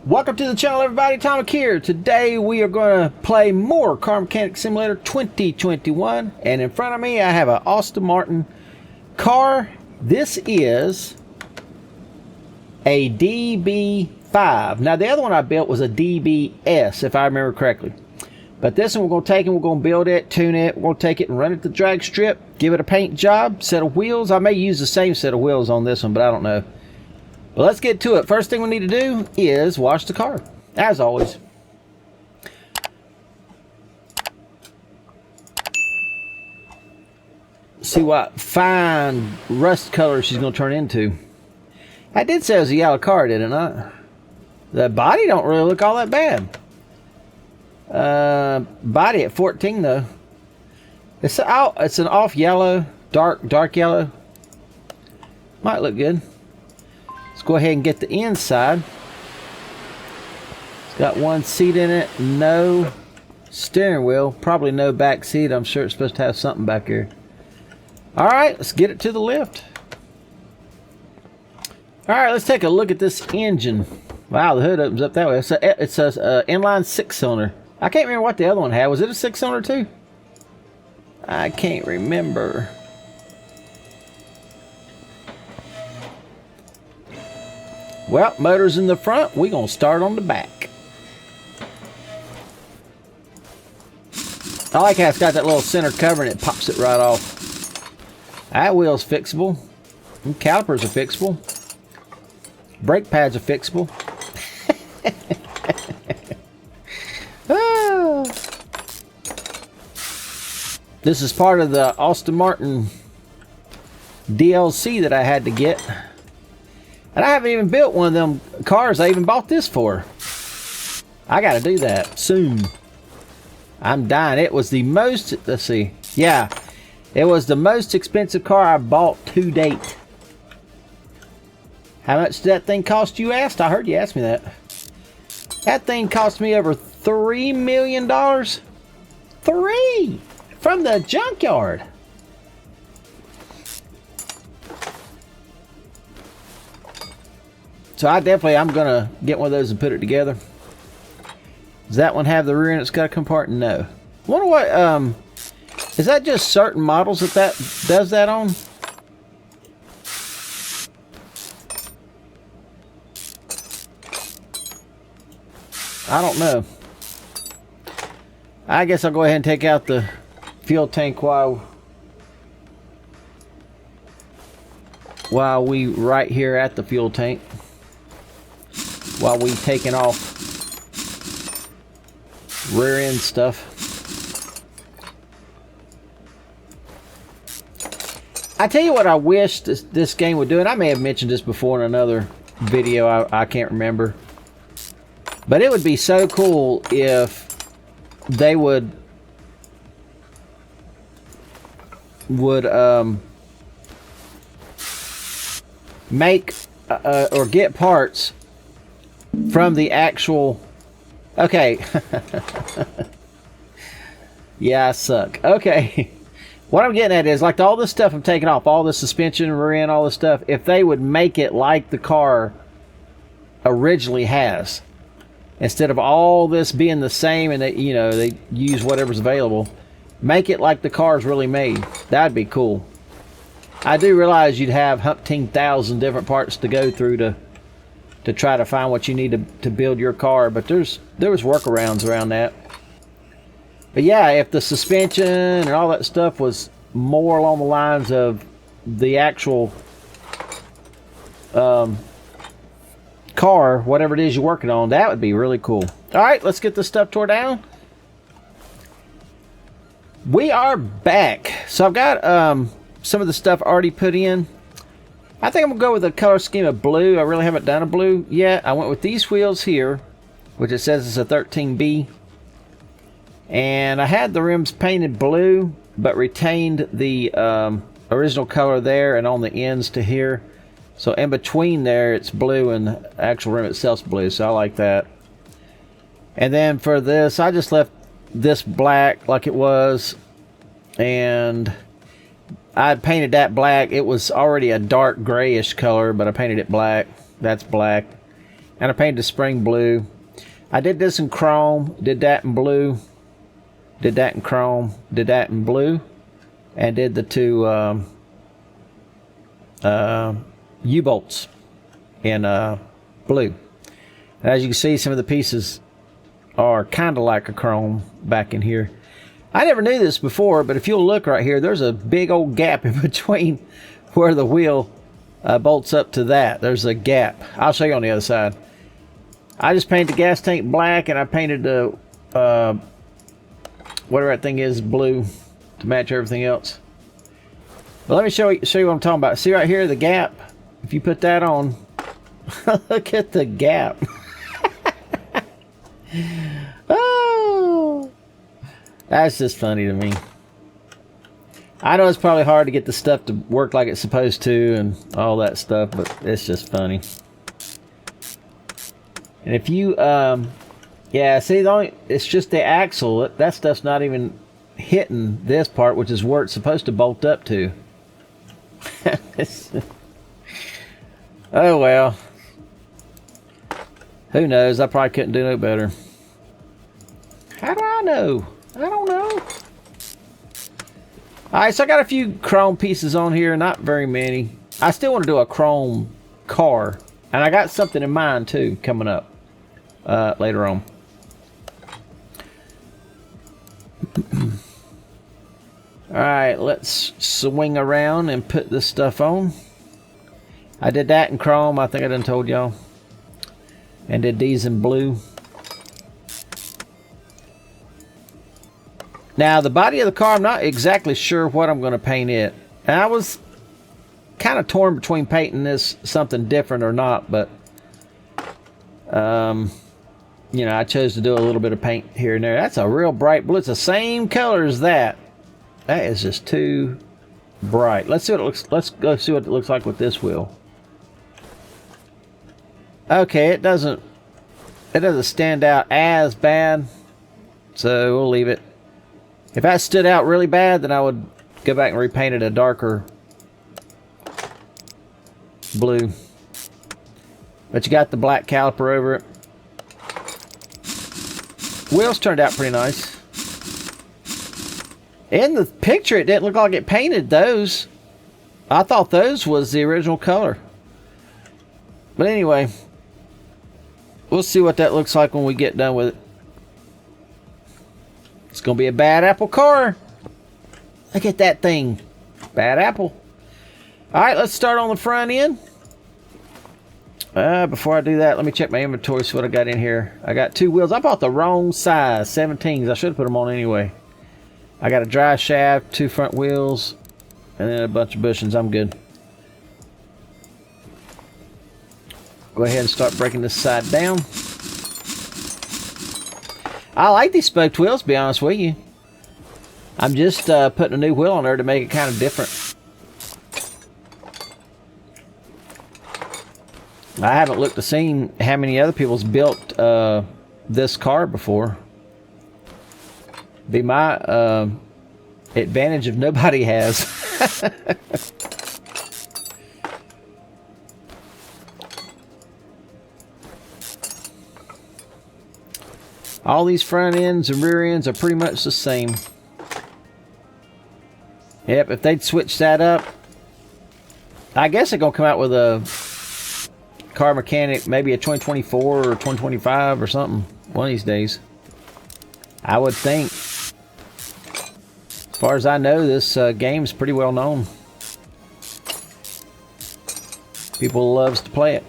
Welcome to the channel, everybody. Atomic here. Today we are going to play more Car Mechanic Simulator 2021, and in front of me I have an Aston Martin car. This is a DB5. Now the other one I built was a DBS, if I remember correctly. But this one we're going to take and we're going to build it, tune it. We're going to take it and run it to the drag strip, give it a paint job, set of wheels. I may use the same set of wheels on this one, but I don't know. Well, let's get to it. First thing we need to do is wash the car, as always. See what fine rust color she's going to turn into. I did say it was a yellow car, didn't I? The body don't really look all that bad. Body at 14 though. It's an off yellow, dark yellow. Might look good. Let's go ahead and get the inside. It's got one seat in it, no steering wheel, probably no back seat. I'm sure it's supposed to have something back here. All right, let's get it to the lift. All right, let's take a look at this engine. Wow, the hood opens up that way. It's a inline 6-cylinder. I can't remember what the other one had. Was it a 6-cylinder too? I can't remember. Well, motor's in the front. We're going to start on the back. I like how it's got that little center cover and it pops it right off. That wheel's fixable. Them calipers are fixable. Brake pads are fixable. Ah. This is part of the Aston Martin DLC that I had to get. And I haven't even built one of them cars I even bought this for. I gotta do that soon. I'm dying. It was the most, let's see. Yeah, it was the most expensive car I bought to date. How much did that thing cost, you asked? I heard you ask me that. That thing cost me over $3 million. $3 from the junkyard. So I'm gonna get one of those and put it together. Does that one have the rear end it's got to come apart? No. I wonder what, is that just certain models that does that on? I don't know. I guess I'll go ahead and take out the fuel tank while we right here at the fuel tank. While we taking off rear end stuff. I tell you what I wish this game would do, and I may have mentioned this before in another video, I can't remember. But it would be so cool if they would make or get parts from the actual... Okay. Yeah, I suck. Okay. What I'm getting at is, like, all this stuff I'm taking off, all the suspension, rear end, all this stuff, if they would make it like the car originally has, instead of all this being the same and they, you know, they use whatever's available, make it like the car's really made. That'd be cool. I do realize you'd have 10,000 different parts to go through to try to find what you need to build your car, but there was workarounds around that. But yeah, if the suspension and all that stuff was more along the lines of the actual car, whatever it is you're working on, that would be really cool. All right, let's get this stuff tore down. We are back. So I've got some of the stuff already put in. I think I'm going to go with the color scheme of blue. I really haven't done a blue yet. I went with these wheels here, which it says it's a 13B. And I had the rims painted blue, but retained the original color there and on the ends to here. So in between there, it's blue and the actual rim itself's blue, so I like that. And then for this, I just left this black like it was. And I painted that black. It was already a dark grayish color, but I painted it black. That's black. And I painted the spring blue. I did this in chrome, did that in blue, did that in chrome, did that in blue, and did the two U-bolts in blue. And as you can see, some of the pieces are kind of like a chrome back in here. I never knew this before, but if you'll look right here, there's a big old gap in between where the wheel bolts up to that. There's a gap. I'll show you on the other side. I just painted the gas tank black, and I painted the whatever that thing is blue to match everything else. But let me show you what I'm talking about. See right here, the gap. If you put that on, look at the gap. Oh, that's just funny to me. I know it's probably hard to get the stuff to work like it's supposed to and all that stuff, but it's just funny. And if you, yeah, see, it's just the axle. That stuff's not even hitting this part, which is where it's supposed to bolt up to. Oh, well. Who knows? I probably couldn't do no better. How do I know? I don't know. Alright, so I got a few chrome pieces on here. Not very many. I still want to do a chrome car. And I got something in mind, too, coming up. Later on. Alright, let's swing around and put this stuff on. I did that in chrome, I think I done told y'all. And did these in blue. Now, the body of the car, I'm not exactly sure what I'm going to paint it. And I was kind of torn between painting this something different or not, but you know, I chose to do a little bit of paint here and there. That's a real bright blue. It's the same color as that. That is just too bright. Let's see what it looks. Let's go see what it looks like with this wheel. Okay, it doesn't stand out as bad, so we'll leave it. If that stood out really bad, then I would go back and repaint it a darker blue. But you got the black caliper over it. Wheels turned out pretty nice. In the picture, it didn't look like it painted those. I thought those was the original color. But anyway, we'll see what that looks like when we get done with it. It's going to be a bad apple car. Look at that thing. Bad apple. Alright, let's start on the front end. Before I do that, let me check my inventory, see what I got in here. I got two wheels. I bought the wrong size, 17s. I should have put them on anyway. I got a dry shaft, two front wheels, and then a bunch of bushings. I'm good. Go ahead and start breaking this side down. I like these spoked wheels, to be honest with you. I'm just putting a new wheel on there to make it kind of different. I haven't looked to see how many other people's built this car before. Be my advantage if nobody has. All these front ends and rear ends are pretty much the same. Yep, if they'd switch that up, I guess they're going to come out with a car mechanic, maybe a 2024 or 2025 or something one of these days. I would think. As far as I know, this game's pretty well known. People loves to play it.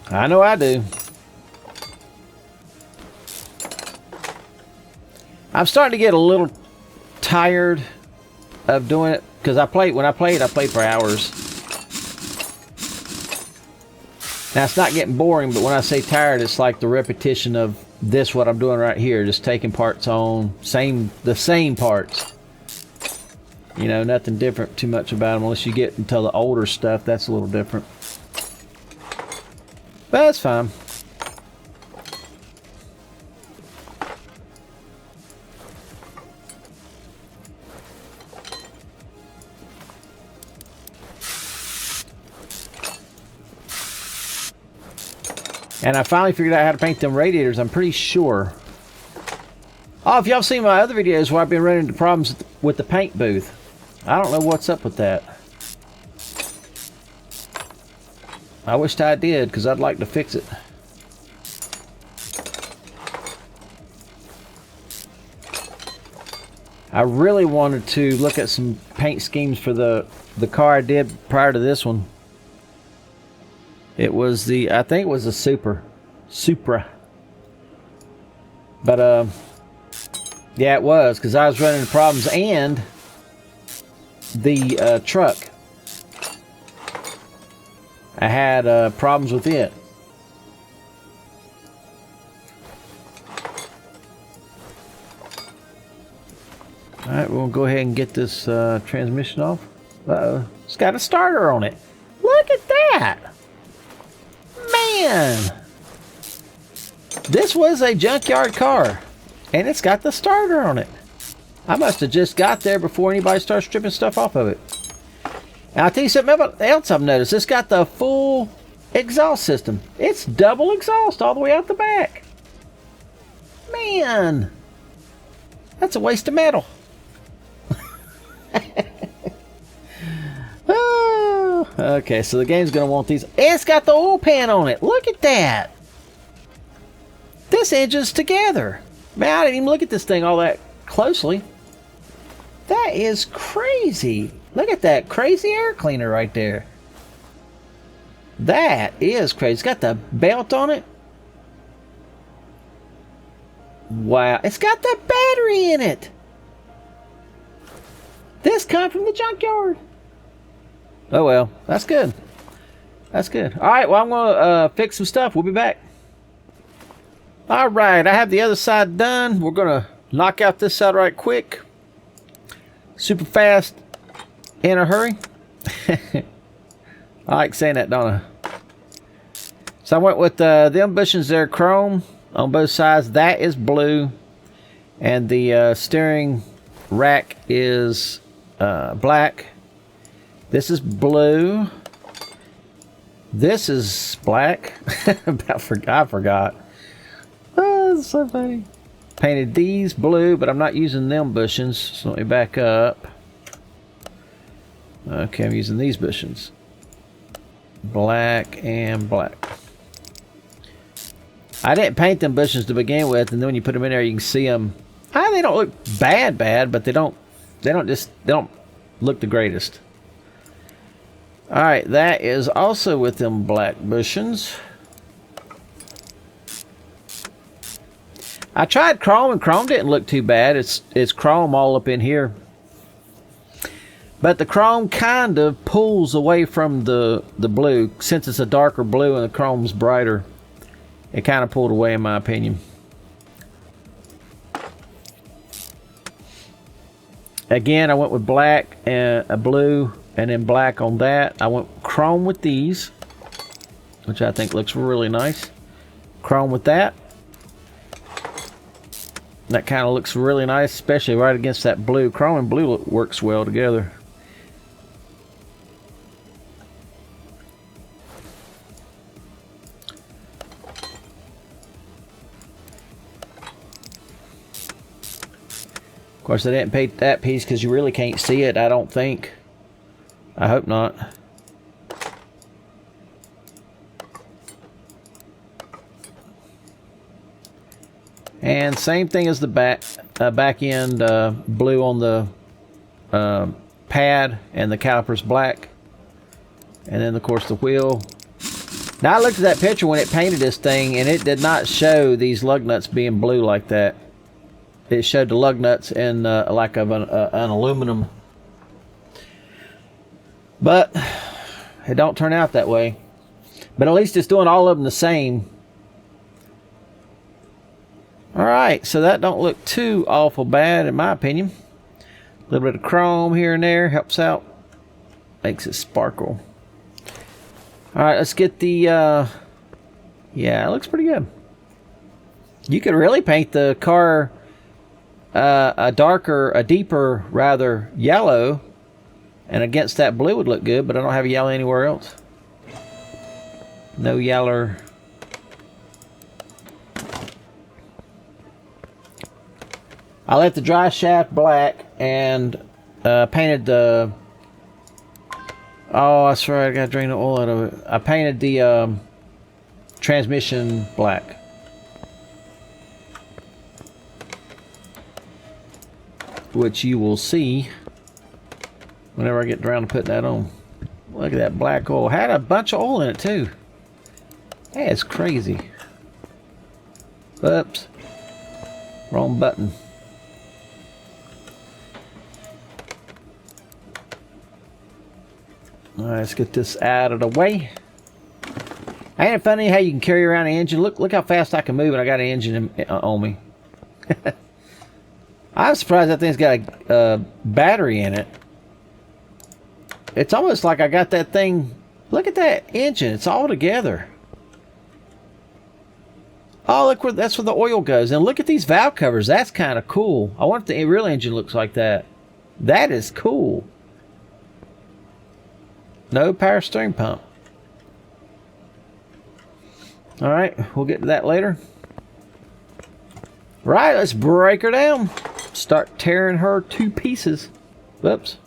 I know I do. I'm starting to get a little tired of doing it because when I played for hours. Now it's not getting boring, but when I say tired, it's like the repetition of this, what I'm doing right here, just taking parts on, the same parts. You know, nothing different too much about them, unless you get into the older stuff, that's a little different. But that's fine. And I finally figured out how to paint them radiators, I'm pretty sure. Oh, if y'all seen my other videos where I've been running into problems with the paint booth. I don't know what's up with that. I wished I did, because I'd like to fix it. I really wanted to look at some paint schemes for the car I did prior to this one. It was the, I think it was the Supra. But yeah, it was, because I was running into problems, and the truck, I had problems with it. Alright, we'll go ahead and get this transmission off. Uh-oh. It's got a starter on it. Look at that! Man! This was a junkyard car. And it's got the starter on it. I must have just got there before anybody started stripping stuff off of it. And I'll tell you something else I've noticed. It's got the full exhaust system. It's double exhaust all the way out the back. Man! That's a waste of metal. Oh, okay, so the game's going to want these. It's got the oil pan on it. Look at that. This engine's together. Man, I didn't even look at this thing all that closely. That is crazy. Look at that crazy air cleaner right there. That is crazy. It's got the belt on it. Wow. It's got the battery in it. This come from the junkyard. Oh well, that's good. That's good. Alright, well I'm going to fix some stuff. We'll be back. Alright, I have the other side done. We're going to knock out this side right quick. Super fast. In a hurry. I like saying that, don't I? So I went with them bushings there, chrome on both sides. That is blue. And the steering rack is black. This is blue. This is black. I forgot. Oh, that's so funny. Painted these blue, but I'm not using them bushings. So let me back up. Okay, I'm using these bushings. Black and black. I didn't paint them bushings to begin with, and then when you put them in there, you can see them. They don't look bad, but they don't look the greatest. All right, that is also with them black bushings. I tried chrome, and chrome didn't look too bad. It's chrome all up in here. But the chrome kind of pulls away from the blue. Since it's a darker blue and the chrome's brighter, it kind of pulled away in my opinion. Again, I went with black and a blue and then black on that. I went chrome with these, which I think looks really nice. Chrome with that. That kind of looks really nice, especially right against that blue. Chrome and blue works well together. Of course, I didn't paint that piece because you really can't see it, I don't think. I hope not. And same thing as the back end, blue on the pad, and the calipers black. And then, of course, the wheel. Now, I looked at that picture when it painted this thing, and it did not show these lug nuts being blue like that. It showed the lug nuts in like of an aluminum. But it don't turn out that way. But at least it's doing all of them the same. Alright, so that don't look too awful bad in my opinion. A little bit of chrome here and there helps out. Makes it sparkle. Alright, let's get the... yeah, it looks pretty good. You could really paint the car a deeper rather yellow, and against that blue would look good, but I don't have a yellow anywhere else. No yellow I left the dry shaft black and painted the... Oh, that's right. I got to drain the oil out of it. I painted the transmission black. Which you will see whenever I get around to putting that on. Look at that black oil. Had a bunch of oil in it too. Yeah, it's crazy. Oops. Wrong button. Alright, let's get this out of the way. Ain't it funny how you can carry around an engine? Look how fast I can move and I got an engine on me. I'm surprised that thing's got a battery in it. It's almost like I got that thing... Look at that engine. It's all together. Oh, look where that's where the oil goes. And look at these valve covers. That's kind of cool. I wonder if the real engine looks like that. That is cool. No power steering pump. Alright, we'll get to that later. Right, let's break her down. Start tearing her to pieces. Whoops.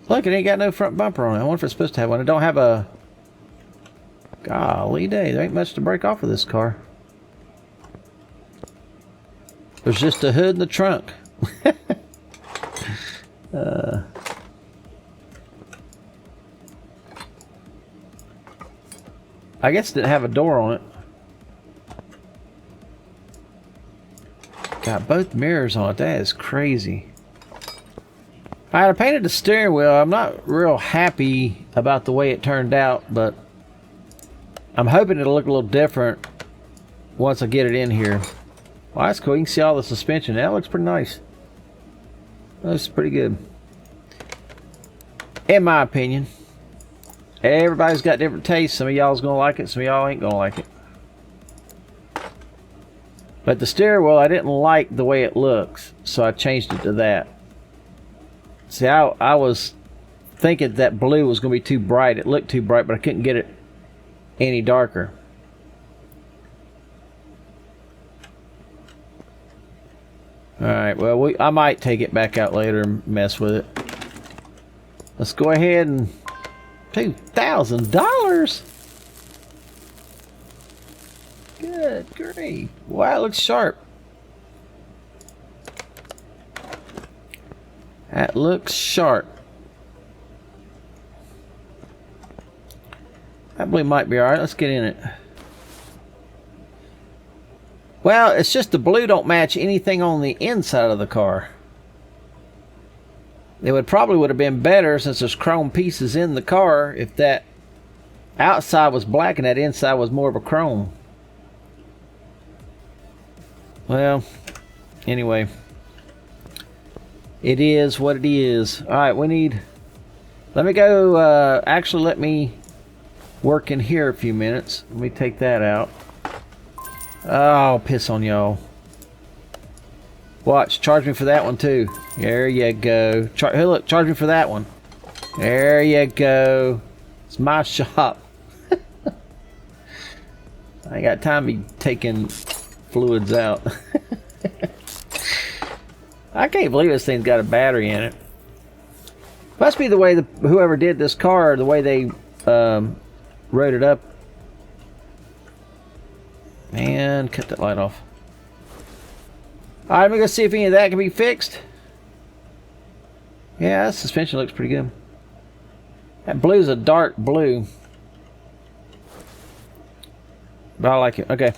Look, it ain't got no front bumper on it. I wonder if it's supposed to have one. It don't have a... Golly day, there ain't much to break off of this car. There's just a hood and the trunk. I guess it didn't have a door on it. Got both mirrors on it. That is crazy. Alright, I painted the steering wheel. I'm not real happy about the way it turned out, but I'm hoping it'll look a little different once I get it in here. Well, that's cool. You can see all the suspension. That looks pretty nice. That's pretty good. In my opinion. Everybody's got different tastes. Some of y'all's gonna like it, some of y'all ain't gonna like it. But the steering wheel, I didn't like the way it looks, so I changed it to that. See, I was thinking that blue was gonna be too bright. It looked too bright, but I couldn't get it any darker. Alright, well, I might take it back out later and mess with it. Let's go ahead and... $2,000? Good grief. Wow, it looks sharp. That looks sharp. I believe it might be alright. Let's get in it. Well, it's just the blue don't match anything on the inside of the car. It would have been better since there's chrome pieces in the car if that outside was black and that inside was more of a chrome. Well, anyway. It is what it is. Alright, we need... Let me go... actually, let me work in here a few minutes. Let me take that out. Oh, piss on y'all. Watch, charge me for that one too. There you go. Hey, look, charge me for that one. There you go. It's my shop. I ain't got time to be taking fluids out. I can't believe this thing's got a battery in it. Must be the way whoever did this car, the way they wrote it up. Man, cut that light off. Alright, let me go see if any of that can be fixed. Yeah, that suspension looks pretty good. That blue's a dark blue. But I like it. Okay.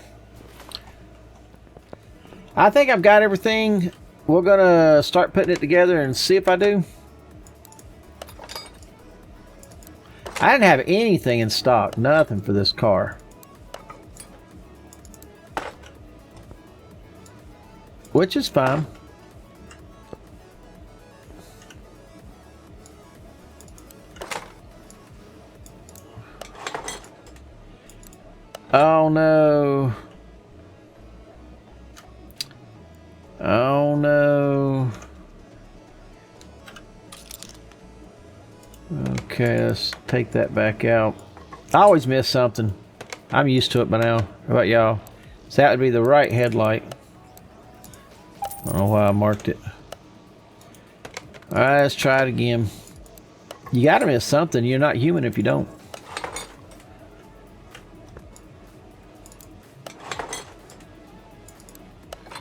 I think I've got everything. We're gonna start putting it together and see if I do. I didn't have anything in stock. Nothing for this car. Which is fine. Oh no. Oh no. Okay, let's take that back out. I always miss something. I'm used to it by now. How about y'all? So that would be the right headlight. I don't know why I marked it. Alright, let's try it again. You gotta miss something. You're not human if you don't.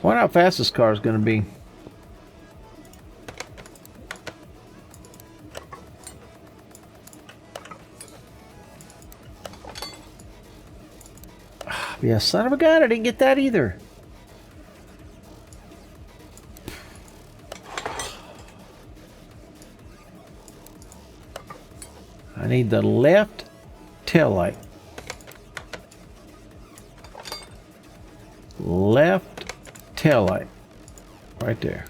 Wonder how fast this car is gonna be. Yeah, son of a gun, I didn't get that either. I need the left tail light. Left tail light. Right there.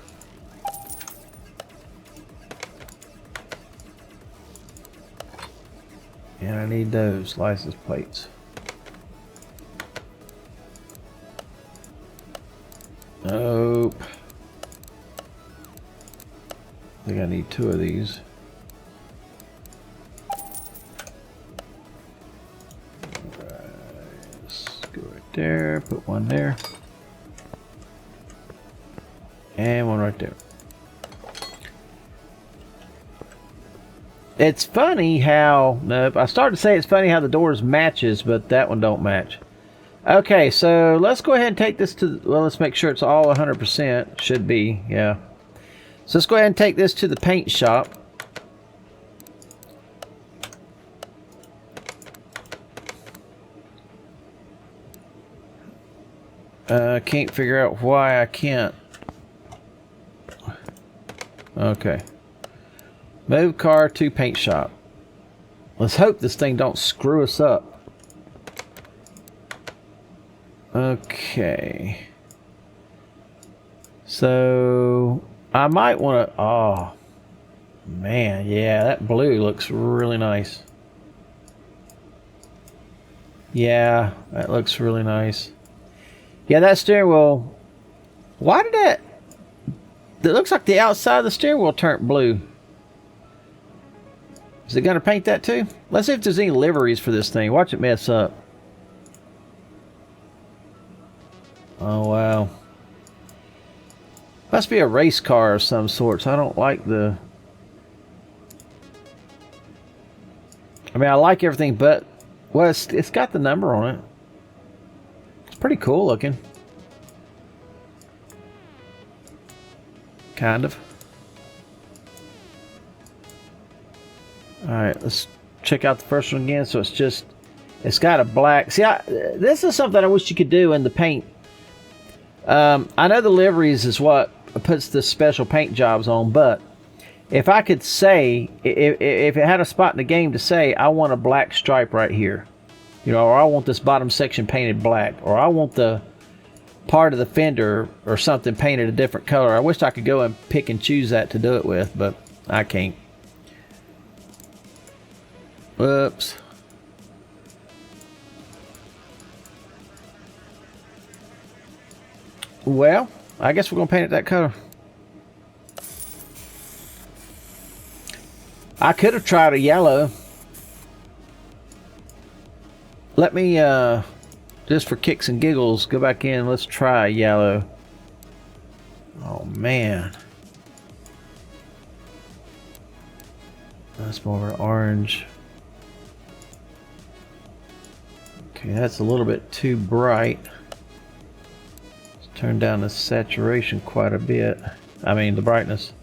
And I need those license plates. Nope. I think I need 2 of these. Let's go right there, put 1 there. And 1 right there. It's funny how, nope, I started to say it's funny how the doors matches, but that one don't match. Okay, so let's go ahead and take this to, well, let's make sure it's all 100%. Should be, yeah. So let's go ahead and take this to the paint shop. Can't figure out why I can't. Okay. Move car to paint shop. Let's hope this thing don't screw us up. Okay. So I might want to, oh man, yeah, that blue looks really nice. Yeah, that looks really nice. Yeah, that steering wheel, why did that, it looks like the outside of the steering wheel turned blue. Is it going to paint that too? Let's see if there's any liveries for this thing. Watch it mess up. Oh, wow. Must be a race car of some sorts. I don't like the... I mean, I like everything, but... Well, it's got the number on it. It's pretty cool looking. Kind of. Alright, let's check out the first one again. So it's just... It's got a black... See, this is something I wish you could do in the paint. I know the liveries is what puts the special paint jobs on, but if I could say, if it had a spot in the game to say, I want a black stripe right here, you know, or I want this bottom section painted black, or I want the part of the fender or something painted a different color, I wish I could go and pick and choose that to do it with, but I can't. Whoops. Well, I guess we're going to paint it that color. I could have tried a yellow. Let me, just for kicks and giggles, go back in. Let's try a yellow. Oh, man. That's more of an orange. Okay, that's a little bit too bright. Turn down the saturation quite a bit. I mean, the brightness.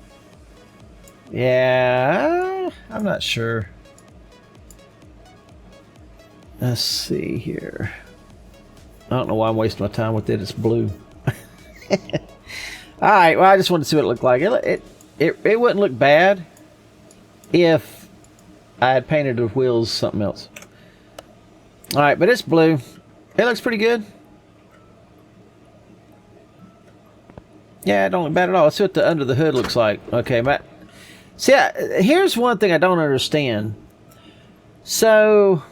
Yeah, I'm not sure. Let's see here. I don't know why I'm wasting my time with it. It's blue. Alright, well, I just wanted to see what it looked like. It wouldn't look bad if I had painted the wheels something else. Alright, but it's blue. It looks pretty good. Yeah, it don't look bad at all. Let's see what the under the hood looks like. Okay, Matt. See, here's one thing I don't understand. So,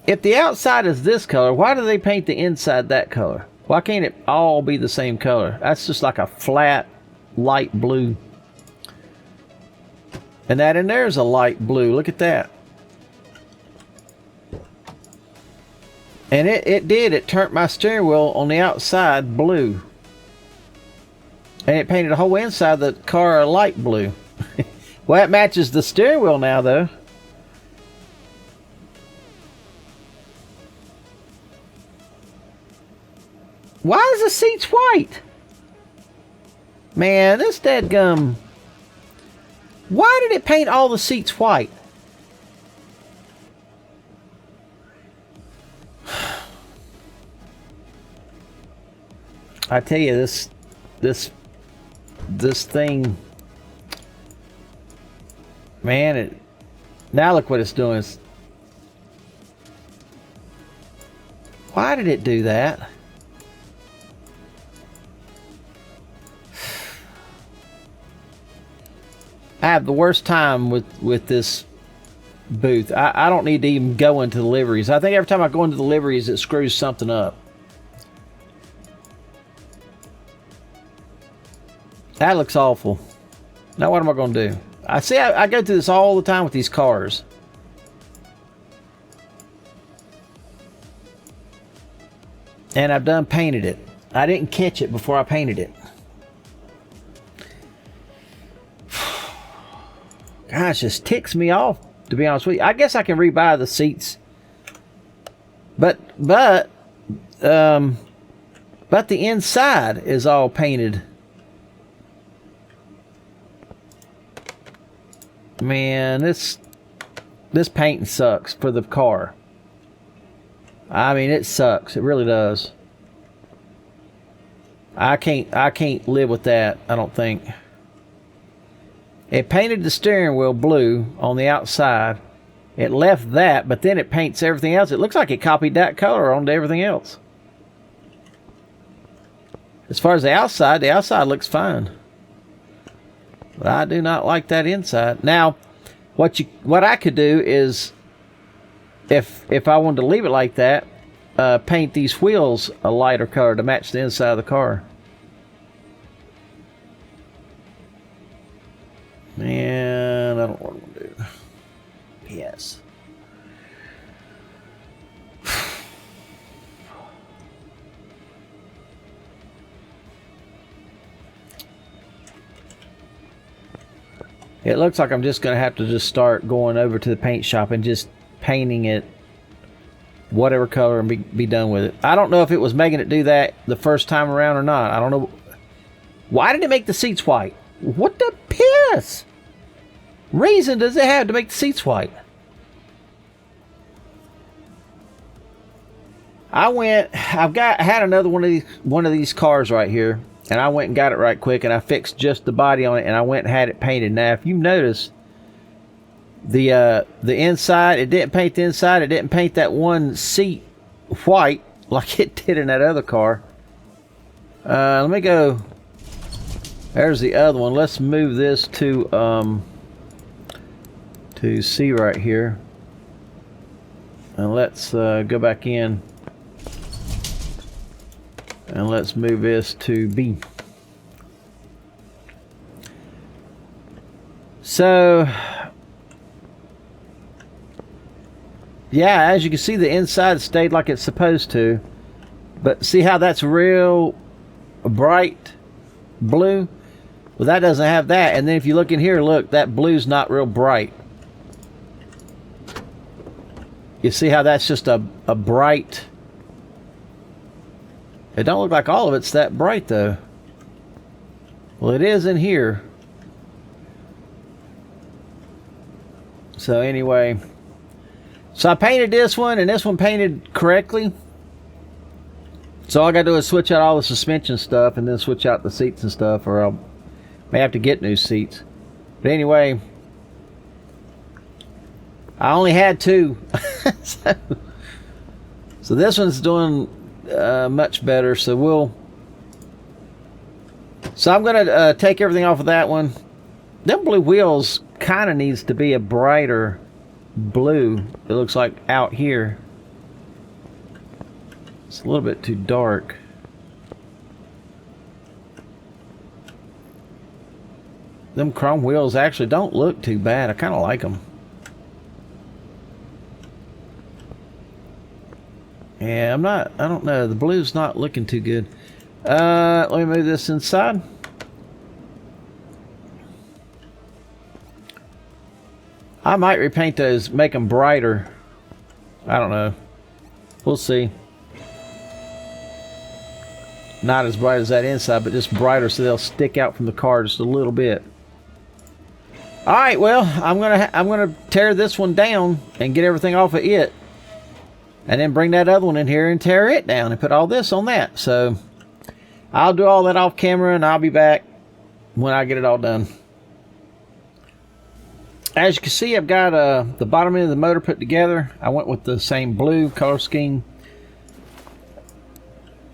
if the outside is this color, why do they paint the inside that color? Why can't it all be the same color? That's just like a flat, light blue. And that in there is a light blue. Look at that. And it turned my steering wheel on the outside blue. And it painted the whole inside of the car a light blue. Well, it matches the steering wheel now, though. Why is the seats white? Man, this dadgum. Why did it paint all the seats white? I tell you, this thing, man, now look what it's doing. Why did it do that? I have the worst time with this booth. I don't need to even go into the liveries. I think every time I go into the liveries, it screws something up. That looks awful. Now what am I going to do? I go through this all the time with these cars. And I've done painted it. I didn't catch it before I painted it. Gosh, this ticks me off, to be honest with you. I guess I can rebuy the seats. But the inside is all painted. Man, this painting sucks for the car. I mean, it sucks. It really does. I can't live with that, I don't think. It painted the steering wheel blue on the outside. It left that, but then it paints everything else. It looks like it copied that color onto everything else. As far as the outside looks fine. But I do not like that inside. Now, what I could do is, if I wanted to leave it like that, paint these wheels a lighter color to match the inside of the car. And I don't want to do. Yes. It looks like I'm just going to have to just start going over to the paint shop and just painting it whatever color and be done with it. I don't know if it was making it do that the first time around or not. I don't know. Why did it make the seats white? What the piss reason does it have to make the seats white? I had another one of these cars right here, and I went and got it right quick, and I fixed just the body on it, and I went and had it painted. Now, if you notice, the inside, it didn't paint the inside. It didn't paint that one seat white like it did in that other car. Let me go. There's the other one. Let's move this to C right here, and let's go back in. And let's move this to B. So, yeah, as you can see, the inside stayed like it's supposed to. But see how that's real bright blue? Well, that doesn't have that. And then if you look in here, look, that blue's not real bright. You see how that's just a bright... It don't look like all of it's that bright, though. Well, it is in here. So anyway, so I painted this one, and this one painted correctly. So all I got to do is switch out all the suspension stuff, and then switch out the seats and stuff, or I may have to get new seats. But anyway, I only had two. So this one's doing much better. So I'm gonna take everything off of that one. Them blue wheels kind of needs to be a brighter blue. It looks like out here it's a little bit too dark. Them chrome wheels actually don't look too bad. I kind of like them. Yeah, I don't know. The blue's not looking too good. Let me move this inside. I might repaint those, make them brighter. I don't know. We'll see. Not as bright as that inside, but just brighter so they'll stick out from the car just a little bit. All right, well, I'm gonna tear this one down and get everything off of it, and then bring that other one in here and tear it down and put all this on that. So I'll do all that off camera, and I'll be back when I get it all done. As you can see, I've got the bottom end of the motor put together. I went with the same blue color scheme.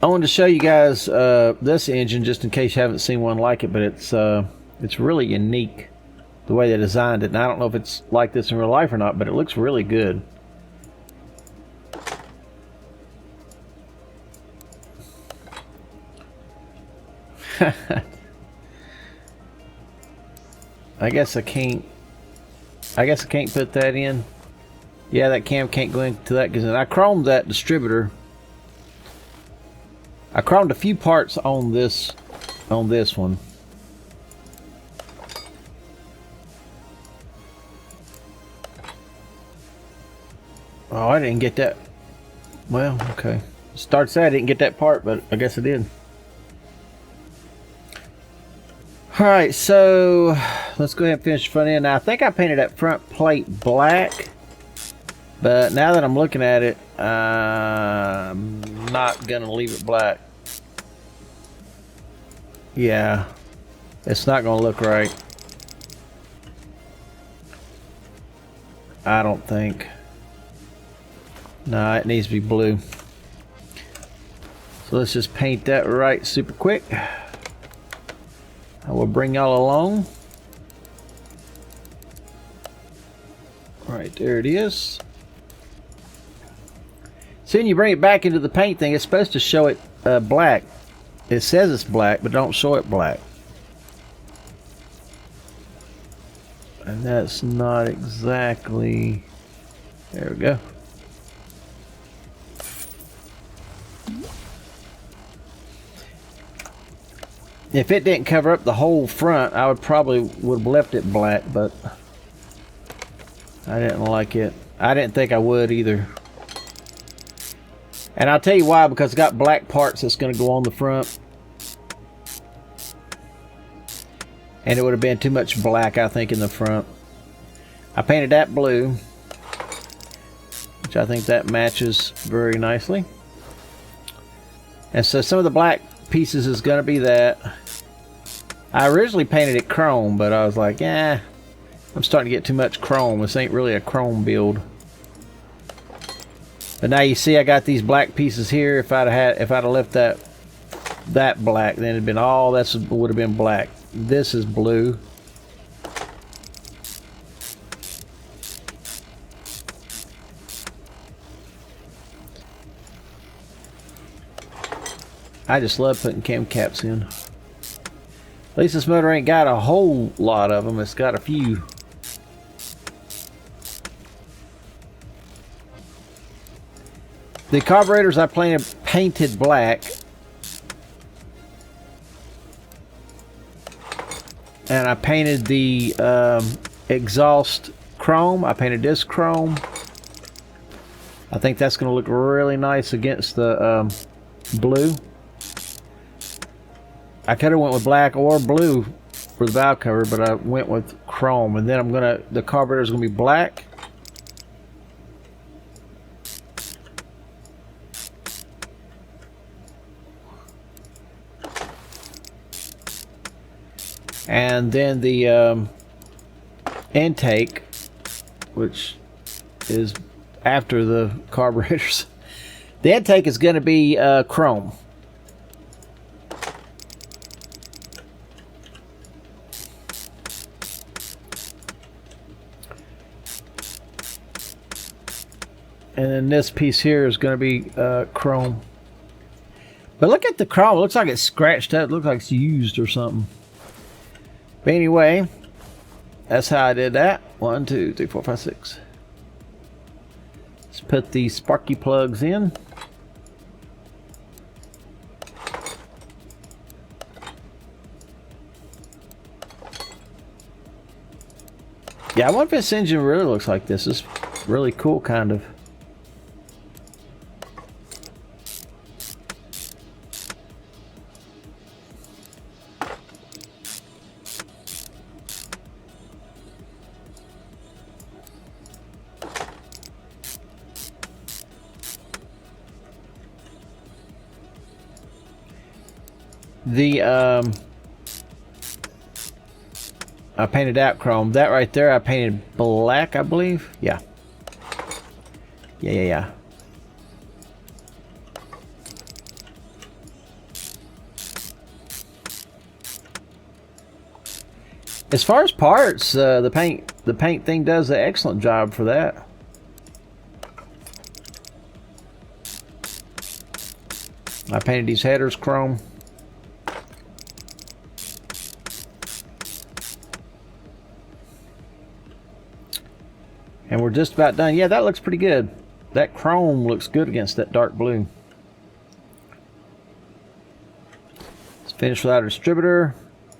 I wanted to show you guys this engine just in case you haven't seen one like it, but it's really unique the way they designed it. And I don't know if it's like this in real life or not, but it looks really good. I guess I can't put that in. Yeah, that cam can't go into that because I chromed that distributor. I chromed a few parts on this one. Oh, I didn't get that. Well, okay. Starts that I didn't get that part, but I guess I did. Alright, so let's go ahead and finish the front end. Now, I think I painted that front plate black, but now that I'm looking at it, I'm not going to leave it black. Yeah, it's not going to look right. I don't think. No, it needs to be blue. So let's just paint that right super quick. I will bring y'all along. Right there it is. See, when you bring it back into the paint thing, it's supposed to show it black. It says it's black, but don't show it black. And that's not exactly... There we go. If it didn't cover up the whole front, I would have left it black, but I didn't like it. I didn't think I would either. And I'll tell you why, because it's got black parts that's going to go on the front. And it would have been too much black, I think, in the front. I painted that blue, which I think that matches very nicely. And so some of the black pieces is going to be that. I originally painted it chrome, but I was like, yeah, I'm starting to get too much chrome. This ain't really a chrome build. But now you see I got these black pieces here. If I'd have left that black, then it'd been all that would have been black. This is blue. I just love putting cam caps in. At least this motor ain't got a whole lot of them. It's got a few. The carburetors I painted black. And I painted the exhaust chrome. I painted this chrome. I think that's going to look really nice against the blue. I could have went with black or blue for the valve cover, but I went with chrome. And then the carburetor is going to be black. And then the intake, which is after the carburetors. The intake is going to be chrome. And then this piece here is going to be chrome. But look at the chrome. It looks like it's scratched up. It looks like it's used or something. But anyway, that's how I did that. 1, 2, 3, 4, 5, 6. Let's put these sparky plugs in. Yeah, I wonder if this engine really looks like this. It's really cool, kind of. The I painted out chrome. That right there I painted black, I believe. Yeah. Yeah. As far as parts, the paint thing does an excellent job for that. I painted these headers chrome. And we're just about done. Yeah, that looks pretty good. That chrome looks good against that dark blue. Let's finish with our distributor.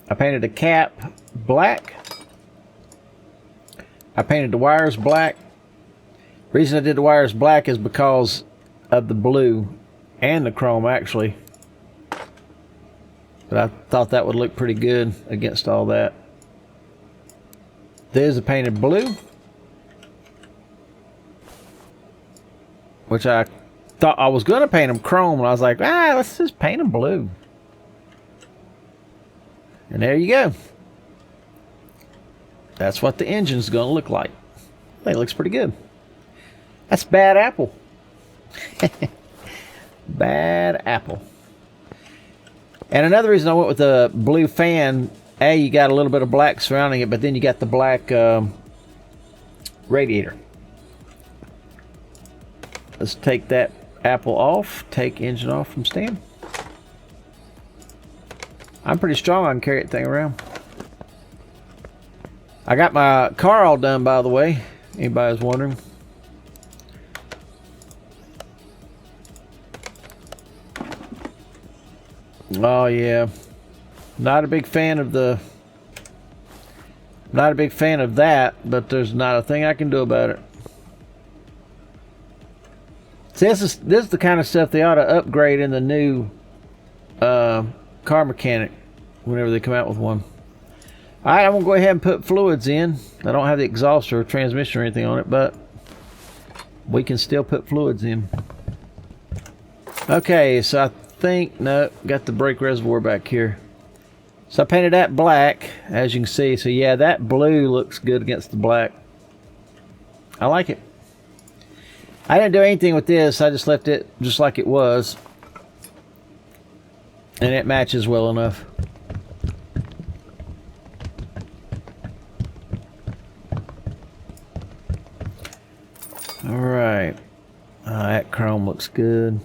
I painted the cap black. I painted the wires black. Reason I did the wires black is because of the blue and the chrome, actually. But I thought that would look pretty good against all that. There's the painted blue, which I thought I was going to paint them chrome, and I was like, let's just paint them blue. And there you go. That's what the engine's going to look like. I think it looks pretty good. That's bad apple. Bad apple. And another reason I went with the blue fan, you got a little bit of black surrounding it, but then you got the black radiator. Let's take that apple off. Take engine off from stand. I'm pretty strong. I can carry that thing around. I got my car all done, by the way. Anybody's wondering. Oh yeah. Not a big fan of that, but there's not a thing I can do about it. See, this is the kind of stuff they ought to upgrade in the new car mechanic whenever they come out with one. Alright, I'm going to go ahead and put fluids in. I don't have the exhaust or transmission or anything on it, but we can still put fluids in. Okay, so I think, no, got the brake reservoir back here. So I painted that black, as you can see. So yeah, that blue looks good against the black. I like it. I didn't do anything with this. I just left it just like it was. And it matches well enough. Alright. That chrome looks good.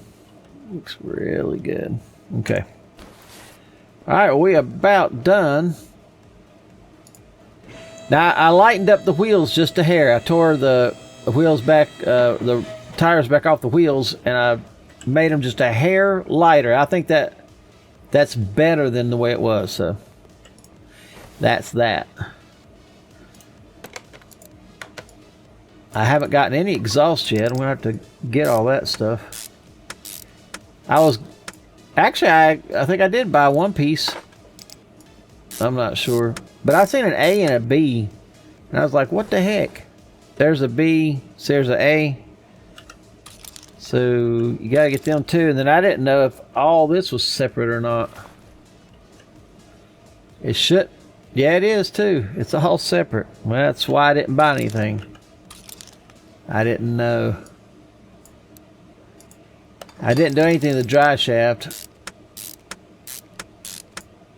Looks really good. Okay. Alright, we about done. Now, I lightened up the wheels just a hair. I tore the wheels back, the tires back off the wheels, and I made them just a hair lighter. I think that's better than the way it was, so that's that. I haven't gotten any exhaust yet. I'm gonna have to get all that stuff. Actually, I think I did buy one piece. I'm not sure, but I seen an A and a B, and I was like, what the heck? There's a B, so there's an A. So you gotta get them too. And then I didn't know if all this was separate or not. It should. Yeah, it is too. It's all separate. Well, that's why I didn't buy anything. I didn't know. I didn't do anything to the dry shaft.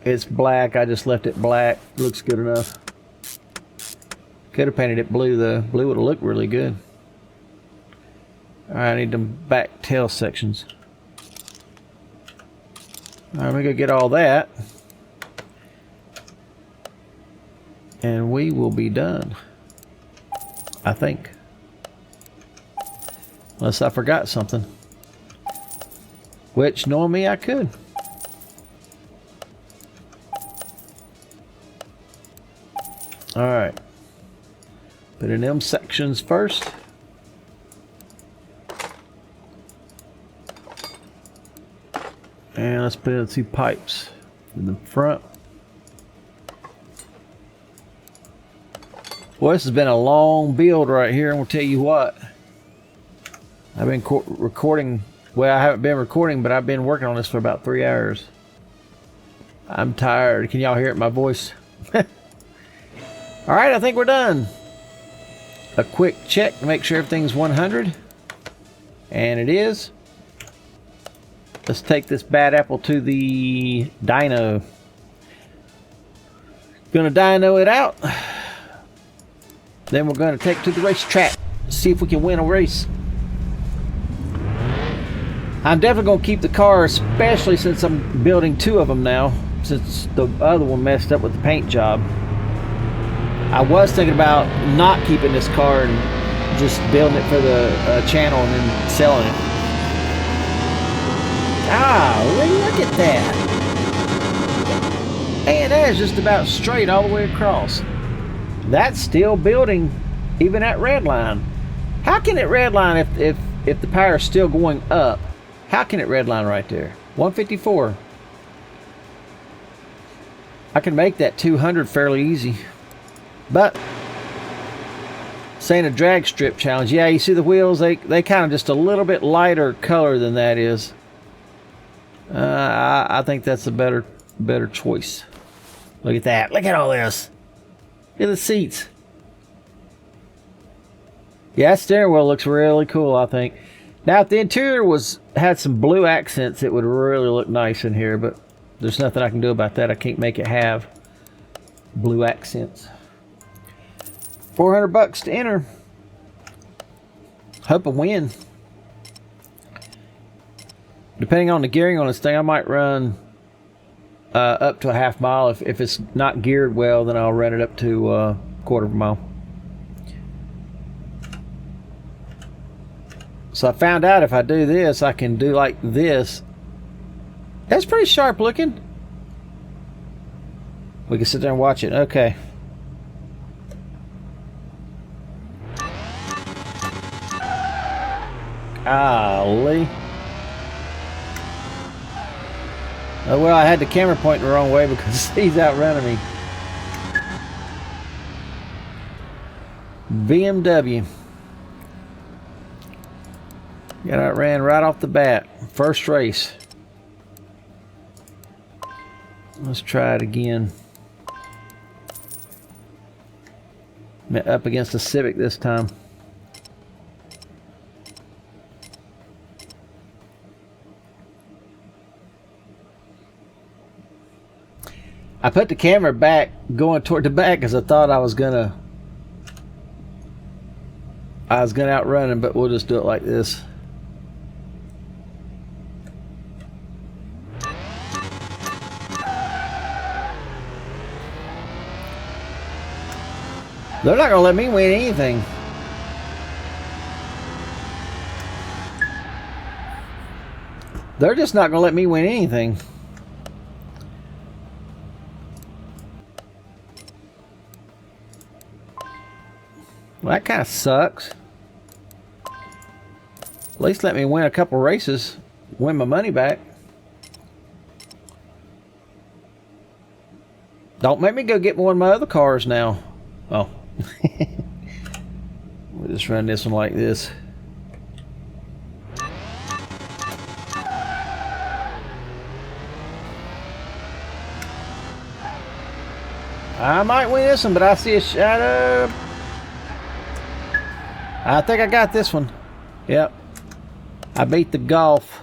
It's black. I just left it black. Looks good enough. Could have painted it blue though. Blue would have looked really good. Alright, I need them back tail sections. Alright, we go get all that. And we will be done. I think. Unless I forgot something. Which, knowing me, I could. Alright. Put in them sections first. And let's put in 2 pipes in the front. Well, this has been a long build right here, and we'll tell you what. I've been recording, well, I haven't been recording, but I've been working on this for about 3 hours. I'm tired. Can y'all hear it in my voice? Alright, I think we're done. A quick check to make sure everything's 100. And it is. Let's take this bad apple to the dyno. Gonna dyno it out. Then we're gonna take it to the racetrack. See if we can win a race. I'm definitely gonna keep the car, especially since I'm building 2 of them now, since the other one messed up with the paint job. I was thinking about not keeping this car and just building it for the channel and then selling it. Ah, look at that. And that is just about straight all the way across. That's still building even at red line. How can it red line if the power is still going up? How can it red line right there? 154. I can make that 200 fairly easy. But saying a drag strip challenge, yeah, you see the wheels, they kind of just a little bit lighter color than that is. I think that's a better choice. Look at that. Look at all this. Look at the seats. Yeah, that steering wheel looks really cool, I think. Now, if the interior had some blue accents, it would really look nice in here, but there's nothing I can do about that. I can't make it have blue accents. $400 to enter. Hope I win. Depending on the gearing on this thing, I might run up to a half mile. If it's not geared well, then I'll run it up to a quarter of a mile. So I found out if I do this, I can do like this. That's pretty sharp looking. We can sit there and watch it. Okay. Golly. Oh, well, I had the camera pointing the wrong way because he's outrunning me. BMW. Got outran right off the bat. First race. Let's try it again. Up against a Civic this time. I put the camera back, going toward the back, because I thought I was gonna outrun him, but we'll just do it like this. They're not gonna let me win anything. They're just not gonna let me win anything. Well, that kind of sucks. At least let me win a couple races, win my money back. Don't make me go get one of my other cars now. Oh. We'll just run this one like this. I might win this one, but I see a shadow. I think I got this one. Yep. I beat the Golf.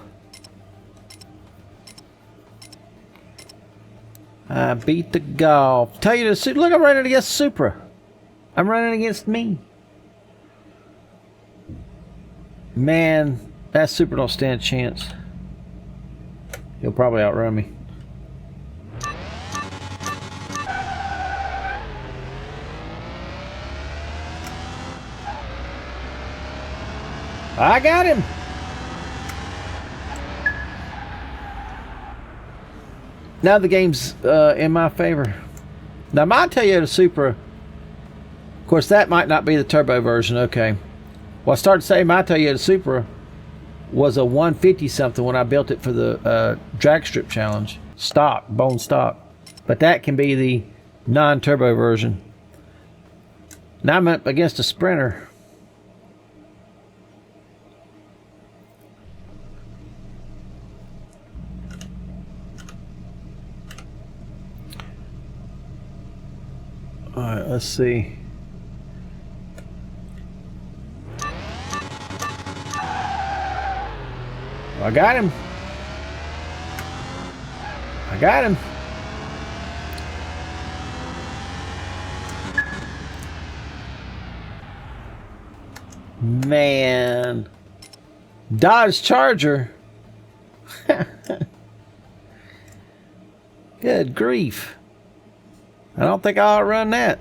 I beat the Golf. Tell you to look, I'm running against Supra. I'm running against me. Man, that Supra don't stand a chance. He'll probably outrun me. I got him. Now the game's in my favor. Now my Toyota Supra, of course, that might not be the turbo version. Okay. Well, I started saying my Toyota Supra was a 150 something when I built it for the drag strip challenge. Stock, bone stock. But that can be the non-turbo version. Now I'm up against a Sprinter. All right, let's see. I got him. I got him. Man. Dodge Charger. Good grief. I don't think I'll outrun that.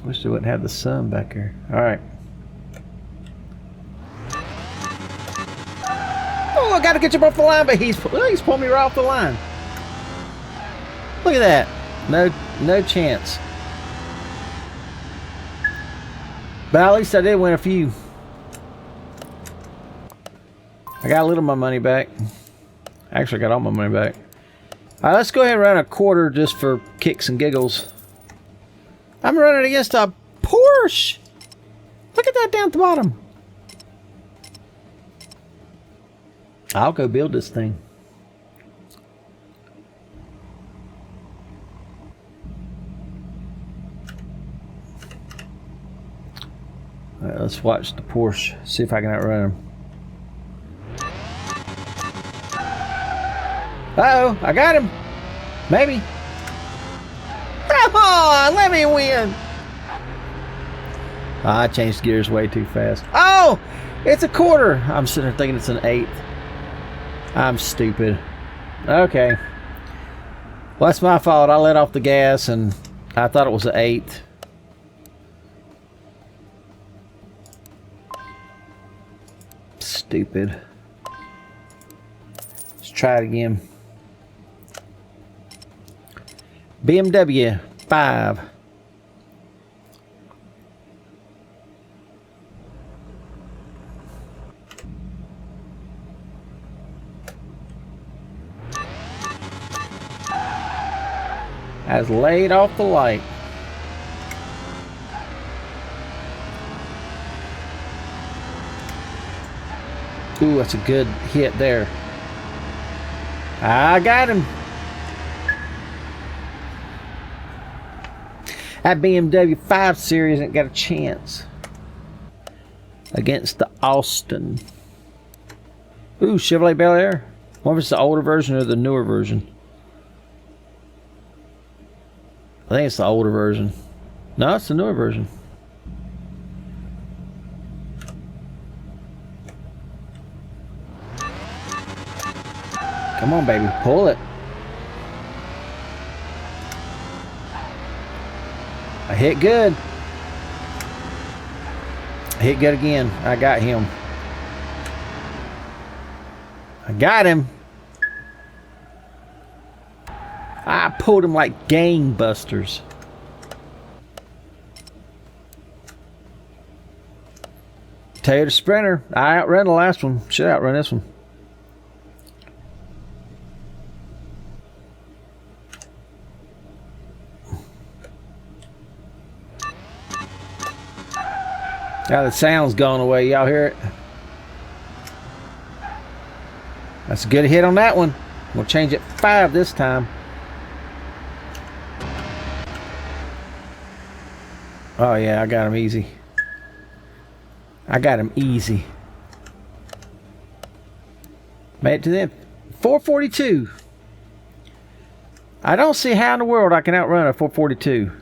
Wish they wouldn't have the sun back here. Alright. Oh, I gotta get you off the line, but he's pulling me right off the line. Look at that. No chance. But at least I did win a few. I got a little of my money back. Actually, I got all my money back. Alright, let's go ahead and run a quarter just for kicks and giggles. I'm running against a Porsche. Look at that down at the bottom. I'll go build this thing. All right, let's watch the Porsche. See if I can outrun him. Uh-oh, I got him. Maybe. Come on, let me win. Oh, I changed gears way too fast. Oh, it's a quarter. I'm sitting there thinking it's an eighth. I'm stupid. Okay. Well, that's my fault. I let off the gas and I thought it was an eighth. Stupid. Let's try it again. BMW 5. Has laid off the light. Ooh, that's a good hit there. I got him. That BMW 5 Series ain't got a chance against the Aston. Ooh, Chevrolet Bel Air. I wonder if it's the older version or the newer version. I think it's the older version. No, it's the newer version. Come on, baby. Pull it. I hit good. I hit good again. I got him. I got him. I pulled him like gangbusters. Toyota Sprinter. I outrun the last one. Should outrun this one. Now the sound's gone away. Y'all hear it? That's a good hit on that one. We'll change it 5 this time. Oh yeah, I got him easy. I got him easy. Made it to them. 442. I don't see how in the world I can outrun a 442.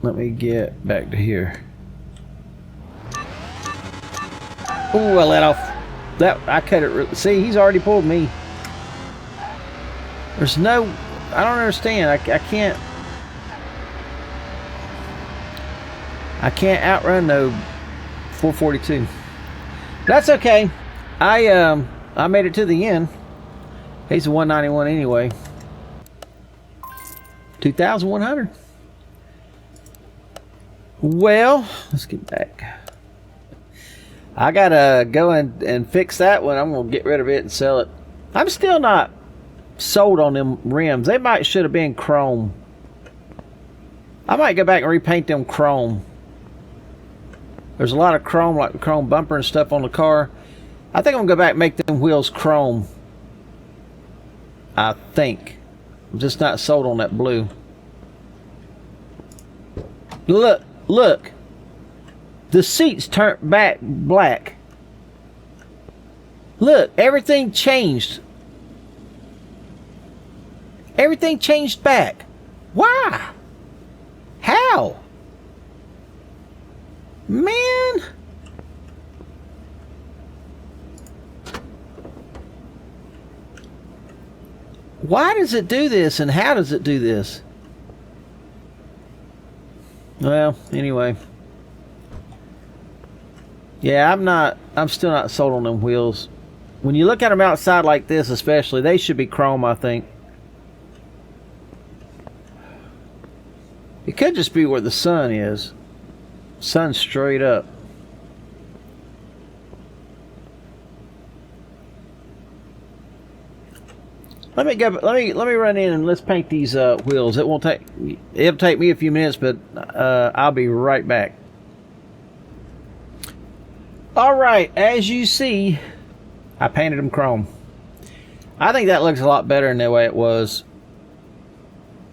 Let me get back to here. Ooh, I let off. That I cut it. See, he's already pulled me. There's no. I don't understand. I can't. I can't outrun no 442. That's okay. I made it to the end. He's a 191 anyway. 2,100. Well, let's get back. I gotta go and fix that one. I'm gonna get rid of it and sell it. I'm still not sold on them rims. They might should have been chrome. I might go back and repaint them chrome. There's a lot of chrome, like the chrome bumper and stuff on the car. I think I'm gonna go back and make them wheels chrome. I think. I'm just not sold on that blue. Look, look. The seats turned back black. Look, everything changed. Everything changed back. Why? How? Man. Why does it do this and how does it do this? Well, anyway. Yeah, I'm still not sold on them wheels. When you look at them outside like this especially, they should be chrome, I think. It could just be where the sun is. Sun's straight up. Let me run in and let's paint these wheels. It'll take me a few minutes, but I'll be right back. All right, as you see, I painted them chrome. I think that looks a lot better than the way it was.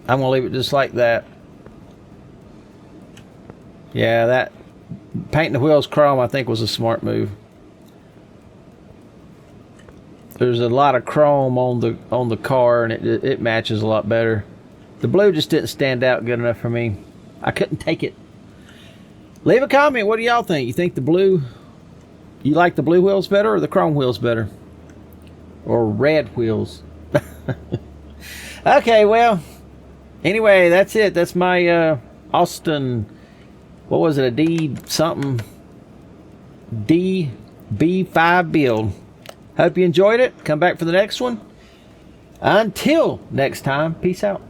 I'm gonna leave it just like that. Yeah, that painting the wheels chrome I think was a smart move. There's a lot of chrome on the car, and it matches a lot better. The blue just didn't stand out good enough for me. I couldn't take it. Leave a comment. What do y'all think? You think the blue? You like the blue wheels better or the chrome wheels better? Or red wheels? Okay, well, anyway, that's it. That's my Aston. What was it? A D something? DB5 build. Hope you enjoyed it. Come back for the next one. Until next time, peace out.